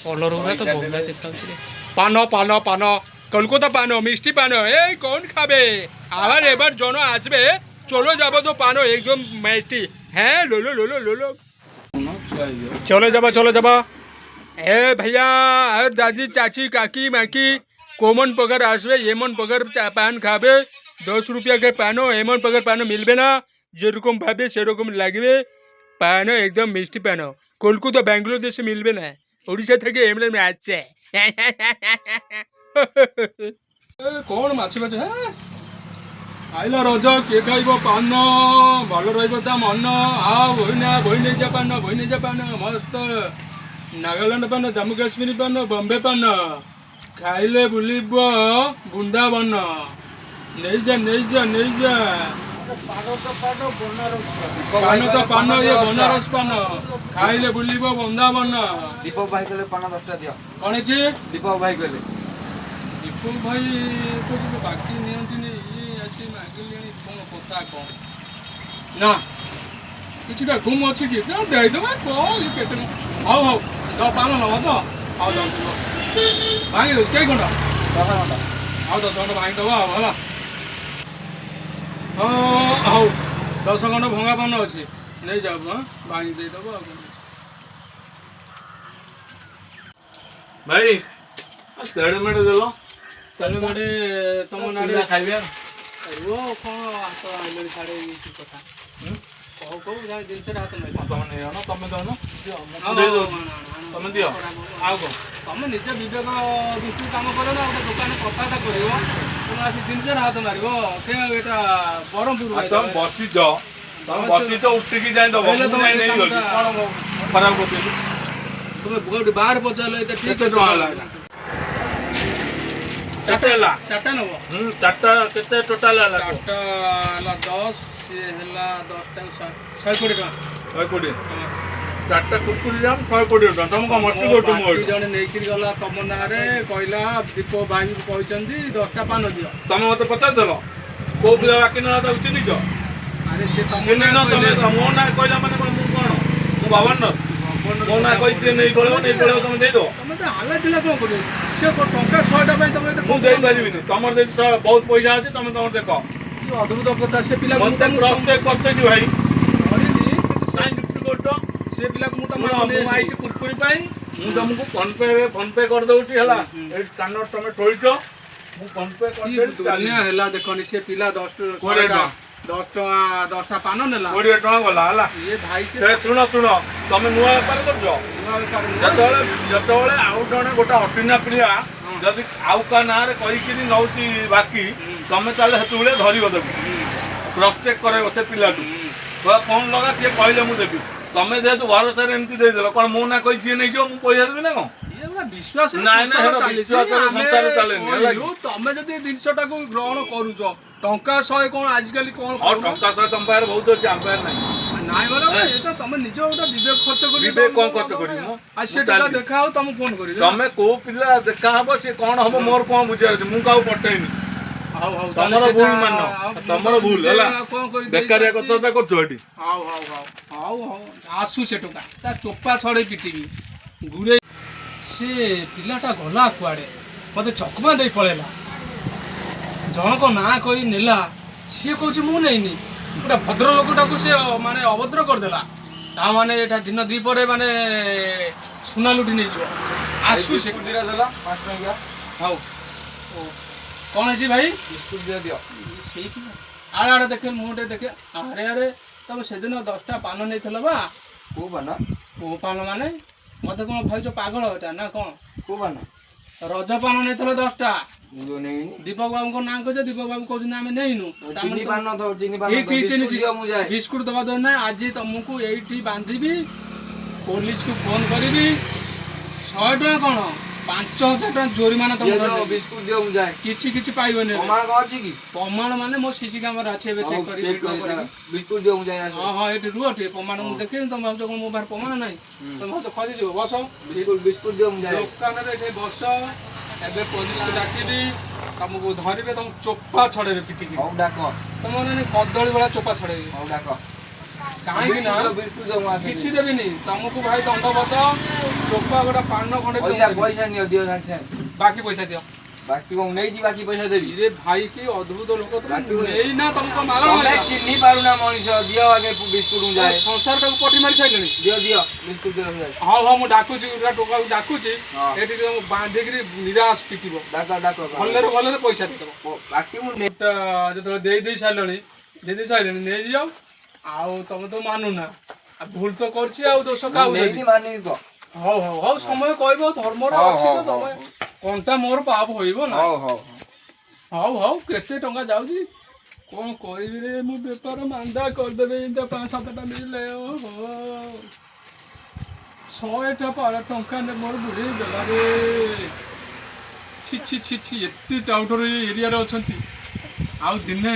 Colour होगा तो बोला देखा पानो पानो पानो कलकत्ता पानो मिष्टि पानो ए कौन खाबे आবার এবার জন আসবে चलो যাবো তো পানো একদম মিষ্টি হ্যাঁ লোলো লোলো লোলো चलो जाबा ए भैया और दादी चाची काकी माकी कोमन पगार आसबे एमन पगार पान खाबे 10 रुपया के पानो एमन पगार पानो मिलबे ना जेरकम भावे सेरकम लागबे पानो एकदम मिष्टि पानो कलकत्ता बेंगलोर देशे मिलबे ना ओडिशा থেকে এমনি আসছে কোন মাছি বাজে হ্যাঁ আইলা রজ কে খাইব পান ভালো রইব তা মন আ বইনে জাপান মস্ত নাগাল্যান্ড পান জম্মু কাশ্মীর পান বম্বে পান খাইলে বুলিব বৃন্দাবন নেই যা পান তো পান ये बनारस पान खाइले बुलिब बृंदावन दीपक भाई कहले पान 10टा दियो कौन छि दीपक भाई कहले दीपक भाई तो किसी बाकी नियंती ने ये ऐसे मागिले कोन कथा कोन ना किछटा घुम अछि कि जा दे दबा कोन केते हाउ द पान न तो हाउ द भांगी दो के कोन 10 घंटा हाउ 10 घंटा भांगी दबा होला हाउ 10 घंटा भंगा पान अछि नहीं जाब हां भांगी दे दबा भाई तेरे मेरे देलो तले माडे तम नाडे खाइबे वो कोन आतो आइले साडे की कथा को जा दिन से रात में तुम नहीं आनो तुम दो ना तुम दियो आओ को तुम निज विवेक दृष्टि काम करो ना दुकान कथाटा करिवो तुम आसी दिन से रात मारिवो के एटा बरमपुर तुम बसी जाओ तुम बसी तो उठ के जाय दबो नहीं नहीं गली कोन खराब होते तुम गोड बाहर पचालो एटा ठीक तो आला चाटा नबो चाटा केते टोटल आला चाटा ला 10 ये हला 10 टा 100 कोटी टका 100 कोटी चाटा कुकुरी जाम 100 कोटी टका तुम को मस्ती करतो मोर जने नेकिर गला तम नारे कहला दीपक भाई कहचंदी 10 टा पान दियो तुम मते पता देलो को पिला बाकी ना तो उचित जो अरे से तम ना तुम मो ना कहला माने मु कोन मु बावन न मो ना कहि नहीं पड़ो तुम दे दो तुम तो हाला दिला कोन करो से को टंका 100 टा पे तुम मु दे पारिबिनी तमर दे बहुत पैसा अछि तुम तमर देखो ये अद्भुत कथा से पिला को मते प्रत्येक करते जी भाई अरे साइन युक्त करतो से पिला को मु आई कुरकुरी पाई मु तुमको फोन पे कर दउची हला ए कानर तमे ठोइतो मु फोन पे कर दे दुनिया हला देखनी से पिला 10 टका 10 टा पान नेला 20 टका गला हला ये भाई से सुनो तमे नुआ व्यापार करजो जतोले आउ जणे गोटा अटिना पिलिया जदि आउ का नारे कहि कि नउची बाकी तमे ताले हेतुले धरिबो देबी क्रॉस चेक करबो से पिलाटू तो फोन लगा से कहले मु देबी तमे जेतु भरोसा रे एमती दे देलो कोन मु ना कहि जे नै जो मु पैसा देबी ना को ये वाला विश्वास नाइ ना विश्वास रे संसार चले नै लागो तमे जदि दिनसटा को ग्रहण करूछो टंका 100 कोन आज काली कोन और टंका 100 तम पार बहुत अछि हम पार नै नाइ बोलो ये तो तमे निज ओटा विवेक खर्च करी विवेक कोन खर्च करी मु आ से टका देखाओ तम फोन करी तमे को पिला देखा हबो से कोन हबो मोर कोन बुझा मु काउ पटैनी हाउ तमरो भूल मान तमरो भूल हला बेकारिया कथा करछो एटी हाउ आसु से टका ता चोपा छड़े पिटिबी गुरे से पिलाटा गला कुआडे मते चकमा दे पळेला जण को ना कहि नेला से कहूची मु नैनी गोटा भद्र लोकटा को से माने अभद्र कर देला ता माने एटा दिन दी परे माने सुना लुटी नै जीवो आसु से दिरा देला 5 टका हाउ कौन है जी भाई बिस्कुट दे दियो सेई आरे आरे देखे मुटे देखे अरे तब से दिन 10 टा पान नै थलो बा को बना को पान माने मते कोन भाई जो पागल होता ना कोन को बना रज पान नै थलो 10 टा मुझे नहीं दीपक बाबू को नाम कहछ दीपक बाबू कहछ ना हमें नैनु चीनी पान तो चीनी पान एक चीनी दियो मुझे बिस्कुट दबा दो ना आज तुमको एठी बांधीबी पुलिस को फोन करीबी 100 टका कोन 5000 टका जोरिमाना तुम बिस्कुट दियो मुझे किछि पाइबने प्रमाण का अछि की प्रमाण माने मो सीसी कैमरा अछि एबे चेक करी वीडियो करी बिस्कुट दियो मुझे हां एठी रुअटे प्रमाण मु देखे तुम भाव को मोबाइल प्रमाण नाही तुम तो खदी जो बस बिस्कुट दियो मुझे दुकान रे एठी बस एबे पुलिस को डाकिबी तुमको धरिबे तुम चोपा छड़ेबे पिटिकी हौ डाको तुम ने कदली वाला चोपा छड़ेबे हौ डाको କାହିଁକି ନା ବିସ୍କୁଟ ଦିଅ ମୁଁ ଆସେ କିଛି ଦେବିନି ତମକୁ ଭାଇ ଦଣ୍ଡବତ ଚୋପା ଗୋଟେ ପାନ ଖଣ୍ଡେ ପଇସା ଦେବିନି। ପଇସା ନିଅ ଦିଅ ସାଙ୍ଗେ ସାଙ୍ଗେ ବାକି ପଇସା ଦିଅ। ବାକି କଣ ନେଇଛି ବାକି ପଇସା ଦେବି ଇରେ ଭାଇ କି ଅଦ୍ଭୁତ ଲୋକ ବାକି ତମେ ନେଇ ନା ତମକୁ ମାଗଣା ତମେ ମାଗଣା। ଚିହ୍ନି ପାରୁନା ମଣିଷ ଦିଅ ଆଗେ ବିସ୍କୁଟ ମୁଁ ଯାଏ ସଂସାରଟାକୁ ପଟି ମାରି ସାରିଲେଣି। ଦିଅ ଦିଅ ବିସ୍କୁଟ ଦିଅ ମୁଁ ଯାଏ ହଉ ହଉ ମୁଁ ଡାକୁଛି ଗୋଟେ ଟୋକାକୁ ଡାକୁଛି ହଁ। ଏଠି ତମକୁ ବାନ୍ଧିକିରି ନିରାଶ ପିଟିବ। ଡାକ ଡାକ ଭଲରେ ଭଲରେ ପଇସା ଦେଇଦବ। ବାକି ମୁଁ ନେଇ ତ ଯେତେବେଳେ ଦେଇ ସାରିଲେଣି ନେଇଯାଅ। ଆଉ ତମେ ତ ମାନୁନା ଆଉ ଭୁଲ ତ କରୁଛି ଆଉ ଦୋଷ କାହାକୁ ଦେବି। ନେଇନି ମାନିନି ତ ହଉ ସମୟ କହିବ ଧର୍ମଟା ହଉ, ଅଛି ହଉ, ତ ତମେ କଣ୍ଟା ମୋର ପାପ ହୋଇବ ନା। ହଉ କେତେ ଟଙ୍କା ଯାଉଛି କଣ କରିବି ରେ ମୁଁ ବେପାର ମାନ୍ଦା କରିଦେବି ଏମିତି 5-7ଟା ମିଳିଲେ ଓହୋ 100ଟା ଟଙ୍କା ମୋର ବୁଢ଼େଇ ଦେଲା ରେ। ଛି ଏତେ ଟାଉଟର ଏ ଏରିଆରେ ଅଛନ୍ତି ଆଉ ଦିନେ